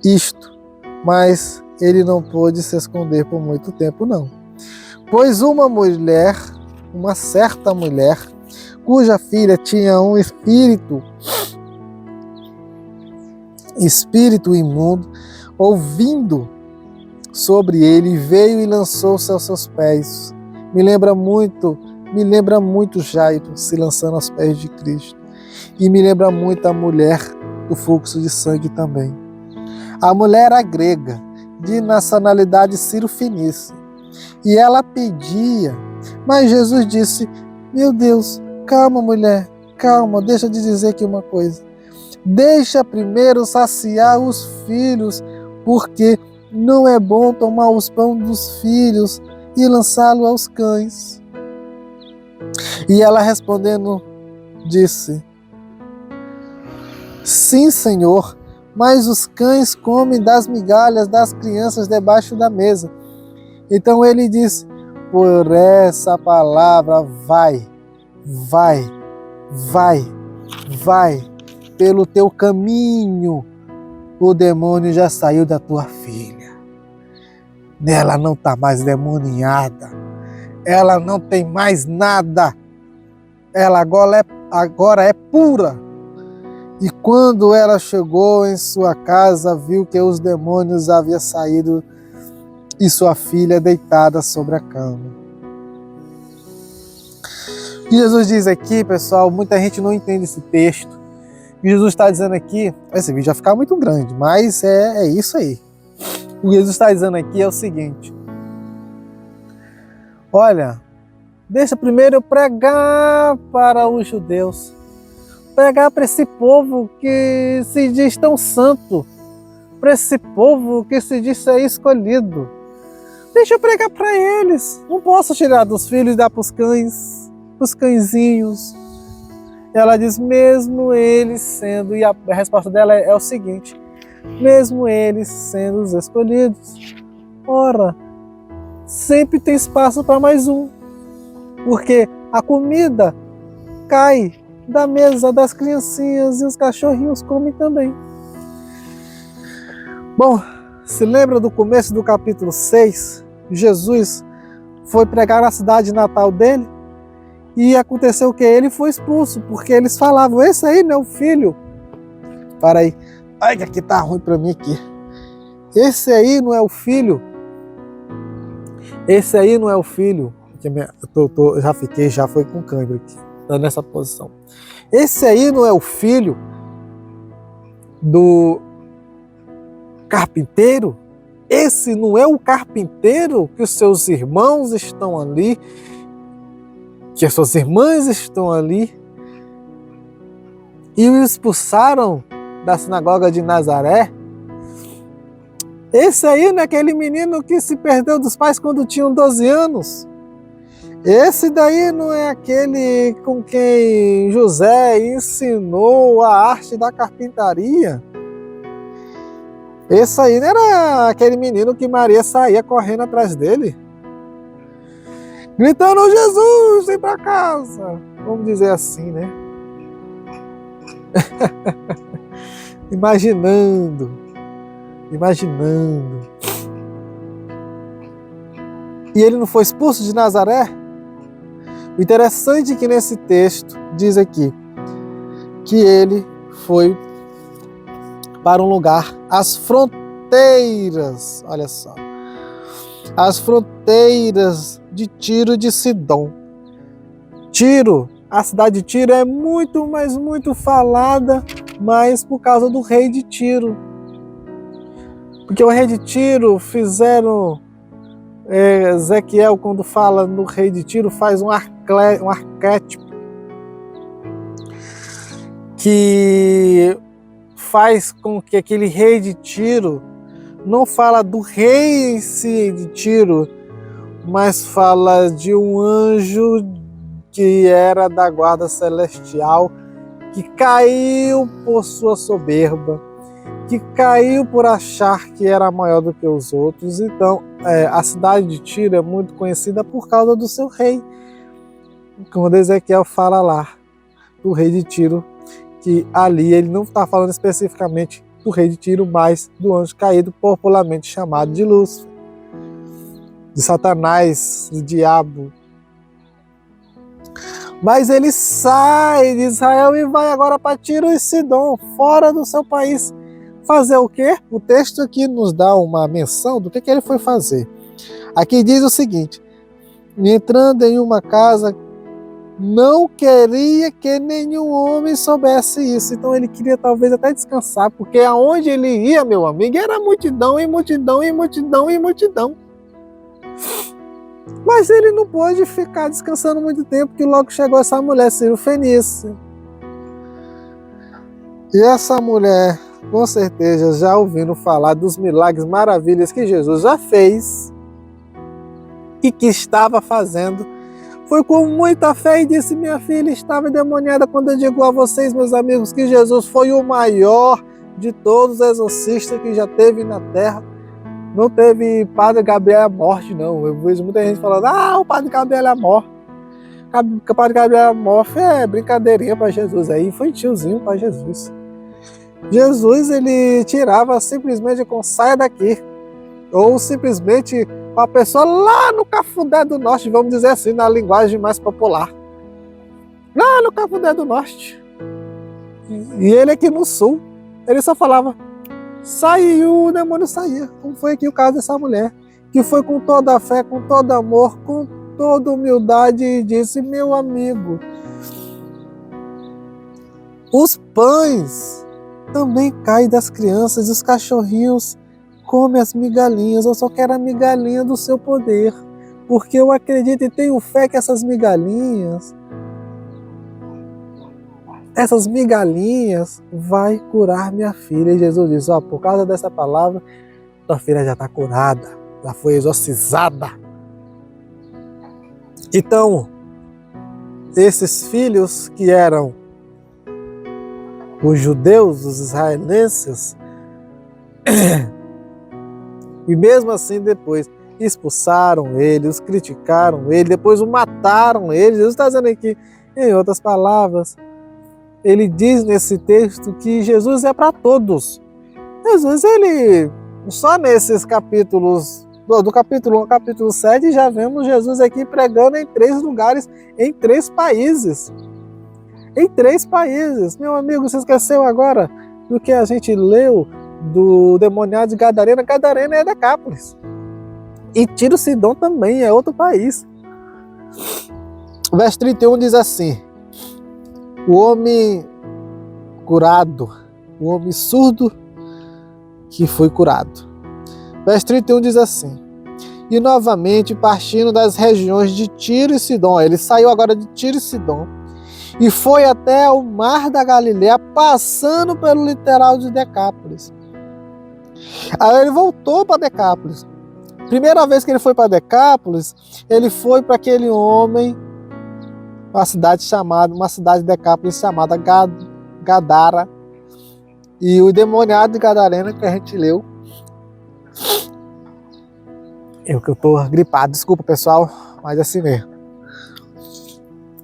[SPEAKER 1] isto, mas ele não pôde se esconder por muito tempo, não. Pois uma certa mulher, cuja filha tinha um espírito imundo, ouvindo sobre ele, veio e lançou-se aos seus pés. Me lembra muito Jairo se lançando aos pés de Cristo. E me lembra muito a mulher do fluxo de sangue também. A mulher era grega, de nacionalidade sírio-fenícia. E ela pedia, mas Jesus disse: meu Deus, calma mulher, calma, deixa eu te dizer aqui uma coisa. Deixa primeiro saciar os filhos, porque não é bom tomar os pães dos filhos e lançá-lo aos cães. E ela respondendo disse: sim, Senhor, mas os cães comem das migalhas das crianças debaixo da mesa. Então ele disse: por essa palavra vai, pelo teu caminho, o demônio já saiu da tua filha. Ela não está mais demoniada, ela não tem mais nada, ela agora é pura. E quando ela chegou em sua casa, viu que os demônios haviam saído e sua filha deitada sobre a cama. E Jesus diz aqui, pessoal, muita gente não entende esse texto. E Jesus está dizendo aqui, esse vídeo vai ficar muito grande, mas é isso aí. O que Jesus está dizendo aqui é o seguinte: olha, deixa primeiro eu pregar para os judeus, pregar para esse povo que se diz tão santo, para esse povo que se diz ser escolhido. Deixa eu pregar para eles. Não posso tirar dos filhos e dar para os cães, para os cãezinhos. Ela diz, mesmo eles sendo, e a resposta dela é o seguinte: mesmo eles sendo os escolhidos, ora, sempre tem espaço para mais um, porque a comida cai da mesa das criancinhas e os cachorrinhos comem também. Bom, se lembra do começo do capítulo 6? Jesus foi pregar na cidade natal dele e aconteceu que ele foi expulso, porque eles falavam, esse aí não é o filho. Para aí. Ai, que aqui tá ruim para mim aqui. Esse aí não é o filho. Esse aí não é o filho. Já foi com câimbra aqui. Tá nessa posição. Esse aí não é o filho do carpinteiro? Esse não é o carpinteiro que os seus irmãos estão ali, que as suas irmãs estão ali e o expulsaram da sinagoga de Nazaré? Esse aí não é aquele menino que se perdeu dos pais quando tinham 12 anos? Esse daí não é aquele com quem José ensinou a arte da carpintaria? Esse aí não era aquele menino que Maria saía correndo atrás dele, gritando, Jesus, vem pra casa. Vamos dizer assim, né? Imaginando. E ele não foi expulso de Nazaré? O interessante é que nesse texto diz aqui que ele foi para um lugar, as fronteiras, olha só, as fronteiras de Tiro e de Sidom. Tiro, a cidade de Tiro é muito, mas muito falada, mas por causa do rei de Tiro. Porque o rei de Tiro fizeram, Ezequiel, quando fala no rei de Tiro, faz um arquétipo que faz com que aquele rei de Tiro não fala do rei em si de Tiro, mas fala de um anjo que era da guarda celestial, que caiu por sua soberba, que caiu por achar que era maior do que os outros. Então, a cidade de Tiro é muito conhecida por causa do seu rei. quando Ezequiel fala lá do rei de Tiro, que ali ele não está falando especificamente do rei de Tiro, mas do anjo caído, popularmente chamado de Lúcifer, de Satanás, do diabo. Mas ele sai de Israel e vai agora para Tiro e Sidom, fora do seu país. Fazer o quê? O texto aqui nos dá uma menção do que ele foi fazer. Aqui diz o seguinte: entrando em uma casa, não queria que nenhum homem soubesse isso. Então ele queria talvez até descansar, porque aonde ele ia, meu amigo, era multidão e multidão e multidão e multidão. Mas ele não pôde ficar descansando muito tempo, porque logo chegou essa mulher, Cirofenícia. E essa mulher, com certeza, já ouvindo falar dos milagres, maravilhas que Jesus já fez e que estava fazendo, foi com muita fé e disse: minha filha estava endemoniada. Quando eu digo a vocês, meus amigos, que Jesus foi o maior de todos os exorcistas que já teve na terra. Não teve Padre Gabriel à morte, não. Eu vejo muita gente falando: o Padre Gabriel à morte. O Padre Gabriel à morte é brincadeirinha para Jesus, é infantilzinho para Jesus. Jesus, ele tirava simplesmente com saia daqui, ou simplesmente uma pessoa lá no Cafundé do Norte, vamos dizer assim, na linguagem mais popular. Lá no Cafundé do Norte. E ele aqui no sul, ele só falava: saiu, o demônio saía. Como foi aqui o caso dessa mulher, que foi com toda a fé, com todo amor, com toda humildade e disse: meu amigo, os pães também caem das crianças, e os cachorrinhos comem as migalhinhas. Eu só quero a migalhinha do seu poder, porque eu acredito e tenho fé que essas migalhinhas vai curar minha filha. E Jesus diz: por causa dessa palavra, tua filha já está curada, já foi exorcizada. Então, esses filhos que eram os judeus, os israelenses, e mesmo assim depois expulsaram ele, os criticaram ele, depois o mataram ele. Jesus está dizendo aqui, em outras palavras, ele diz nesse texto que Jesus é para todos. Jesus, ele, só nesses capítulos, do capítulo 1 ao capítulo 7, já vemos Jesus aqui pregando em 3 lugares, em 3 países. Em 3 países. Meu amigo, você esqueceu agora do que a gente leu do demoniado de Gadarena? Gadarena é Decápolis. E Tiro Sidom também é outro país. O verso 31 diz assim: o homem curado, o homem surdo que foi curado. Verso 31 diz assim: e novamente partindo das regiões de Tiro e Sidom, ele saiu agora de Tiro e Sidom, e foi até o mar da Galileia, passando pelo litoral de Decápolis. Aí ele voltou para Decápolis. Primeira vez que ele foi para Decápolis, ele foi para aquele homem, uma cidade de Decápolis chamada Gadara. E o demoniado de Gadarena que a gente leu. Eu tô gripado, desculpa pessoal, mas assim mesmo.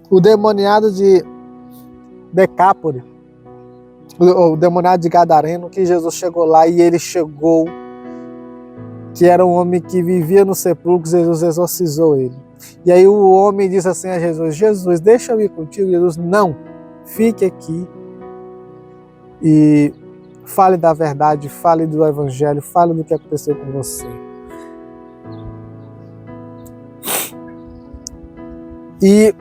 [SPEAKER 1] O demoniado de Decápolis, o demoniado de Gadareno, que Jesus chegou lá e ele chegou, que era um homem que vivia no sepulcro, Jesus exorcizou ele. E aí o homem disse assim a Jesus: Jesus, deixa eu ir contigo. Jesus: não, fique aqui e fale da verdade, fale do evangelho, fale do que aconteceu com você. E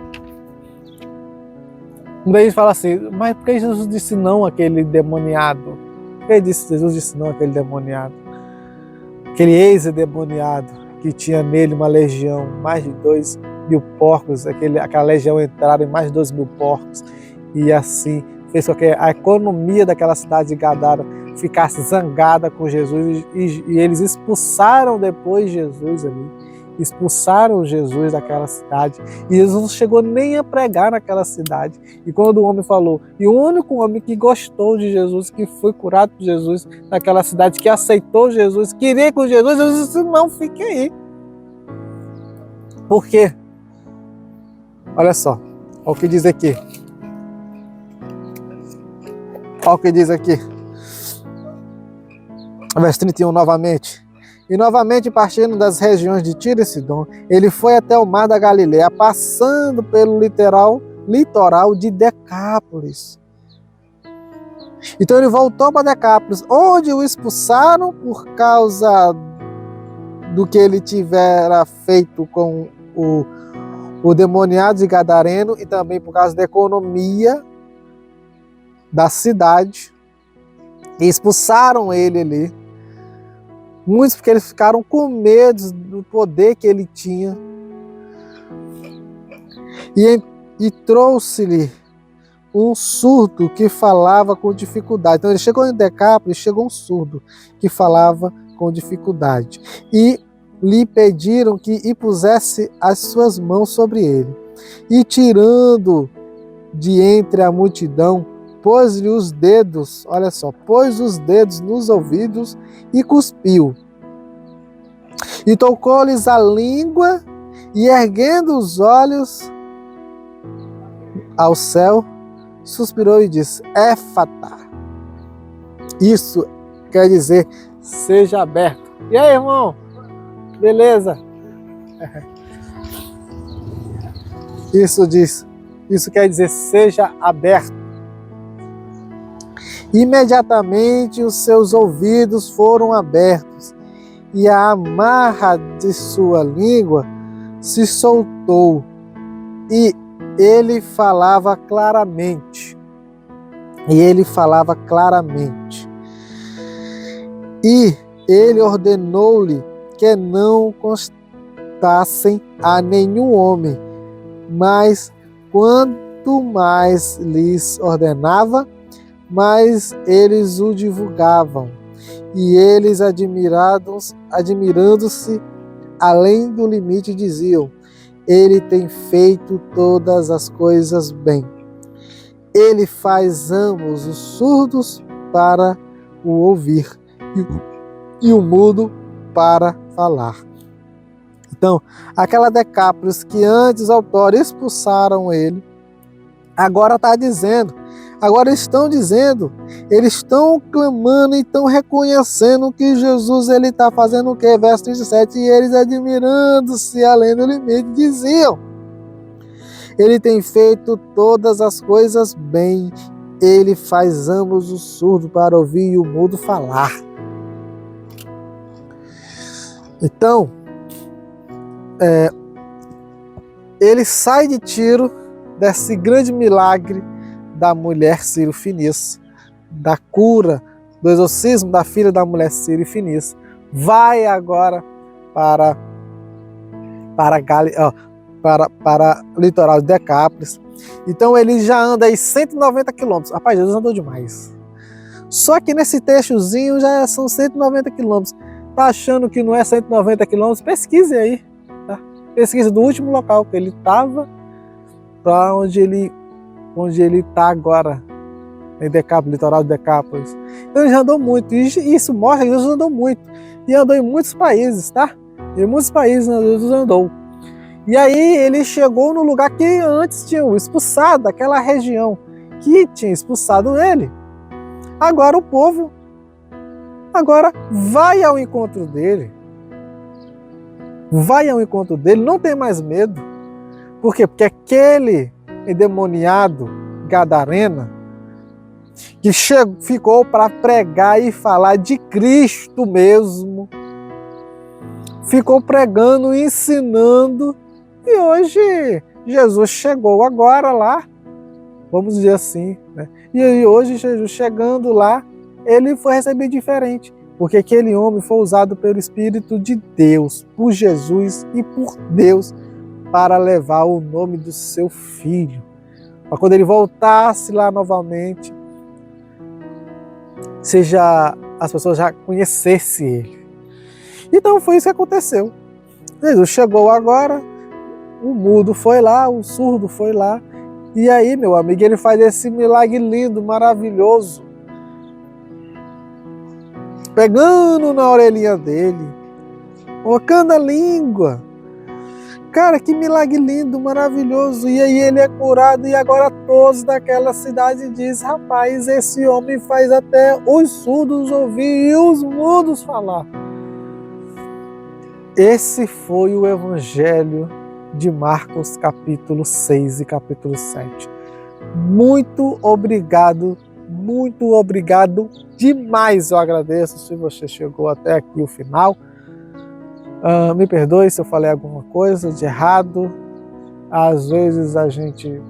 [SPEAKER 1] daí ele fala assim: mas por que Jesus disse não àquele demoniado? Por que Jesus disse não àquele demoniado? Aquele ex-demoniado que tinha nele uma legião, mais de 2.000 porcos, aquela legião entraram em mais de 2.000 porcos, e assim fez com que a economia daquela cidade de Gadara ficasse zangada com Jesus, e eles expulsaram depois Jesus ali. Expulsaram Jesus daquela cidade, e Jesus não chegou nem a pregar naquela cidade. E quando o homem falou, e o único homem que gostou de Jesus, que foi curado por Jesus naquela cidade, que aceitou Jesus, queria ir com Jesus, Jesus disse: não, fique aí. Por quê? Olha só, olha o que diz aqui. Olha o que diz aqui. Verso 31 novamente. E novamente, partindo das regiões de Tiro e Sidom, ele foi até o mar da Galileia, passando pelo litoral de Decápolis. Então ele voltou para Decápolis, onde o expulsaram por causa do que ele tivera feito com o demoniado de Gadareno e também por causa da economia da cidade. E expulsaram ele ali. Muitos porque eles ficaram com medo do poder que ele tinha. E trouxe-lhe um surdo que falava com dificuldade. Então ele chegou em Decápolis, chegou um surdo que falava com dificuldade. E lhe pediram que pusesse as suas mãos sobre ele. E tirando de entre a multidão, pôs-lhe os dedos, olha só, pôs os dedos nos ouvidos e cuspiu. E tocou-lhes a língua e erguendo os olhos ao céu, suspirou e disse, Éfata. Isso quer dizer, seja aberto. E aí, irmão? Beleza? Isso quer dizer, seja aberto. Imediatamente os seus ouvidos foram abertos e a amarra de sua língua se soltou e ele falava claramente. E ele ordenou-lhe que não contassem a nenhum homem, mas quanto mais lhes ordenava, mas eles o divulgavam, e eles, admirando-se além do limite, diziam, ele tem feito todas as coisas bem. Ele faz ambos os surdos para o ouvir e o mudo para falar. Então, aquela Decápolis que antes os autores expulsaram ele, agora estão dizendo, eles estão clamando e estão reconhecendo que Jesus ele está fazendo o quê? Verso 37, e eles admirando-se além do limite, diziam, ele tem feito todas as coisas bem, ele faz ambos os surdos para ouvir e o mudo falar. Então, ele sai de Tiro desse grande milagre da mulher Ciro-Fenícia, da cura, do exorcismo da filha da mulher Ciro-Fenícia, vai agora para o litoral de Decápolis. Então ele já anda aí 190 quilômetros. Rapaz, Jesus andou demais. Só que nesse trechozinho já são 190 quilômetros. Tá achando que não é 190 quilômetros? Pesquise aí. Tá? Pesquise do último local que ele estava para onde ele está agora, em Decápolis, litoral de Decápolis. Então ele já andou muito, e isso mostra que Jesus andou muito, e andou em muitos países, tá? Em muitos países Jesus andou. E aí ele chegou no lugar que antes tinham expulsado, aquela região que tinha expulsado ele. Agora o povo vai ao encontro dele. Vai ao encontro dele, não tem mais medo. Por quê? Porque aquele endemoniado gadarena que ficou para pregar e falar de Cristo mesmo, ficou pregando e ensinando, e hoje Jesus chegou agora lá, vamos dizer assim, né? E hoje Jesus chegando lá, ele foi recebido diferente, porque aquele homem foi usado pelo Espírito de Deus, por Jesus e por Deus, para levar o nome do seu filho. Para quando ele voltasse lá novamente, as pessoas já conhecessem ele. Então foi isso que aconteceu. Jesus chegou agora, o mudo foi lá, o surdo foi lá, e aí, meu amigo, ele faz esse milagre lindo, maravilhoso, pegando na orelhinha dele, colocando a língua, Cara, que milagre lindo, maravilhoso. E aí ele é curado e agora todos daquela cidade dizem, rapaz, esse homem faz até os surdos ouvir e os mudos falar. Esse foi o Evangelho de Marcos, capítulo 6 e capítulo 7. Muito obrigado demais. Eu agradeço se você chegou até aqui o final. Me perdoe se eu falei alguma coisa de errado. Às vezes a gente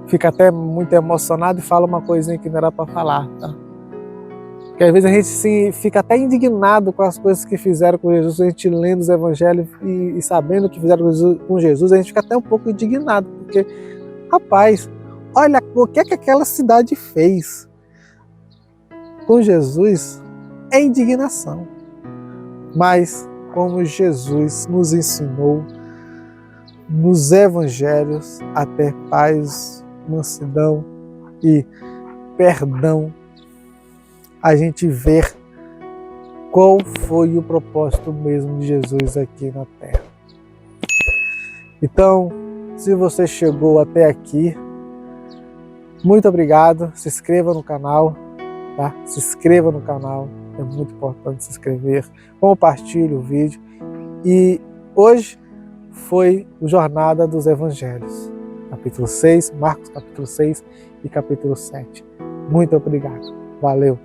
[SPEAKER 1] fica até muito emocionado e fala uma coisinha que não era para falar, tá? Porque às vezes a gente fica até indignado com as coisas que fizeram com Jesus, a gente lendo os evangelhos e sabendo o que fizeram com Jesus, a gente fica até um pouco indignado, porque, rapaz, olha o que é que aquela cidade fez com Jesus, é indignação. Mas como Jesus nos ensinou nos evangelhos a ter paz, mansidão e perdão, a gente vê qual foi o propósito mesmo de Jesus aqui na Terra. Então, se você chegou até aqui, muito obrigado. Se inscreva no canal, tá? Se inscreva no canal, é muito importante se inscrever. Compartilhe o vídeo. E hoje foi o Jornada dos Evangelhos, capítulo 6, Marcos capítulo 6 e capítulo 7. Muito obrigado. Valeu!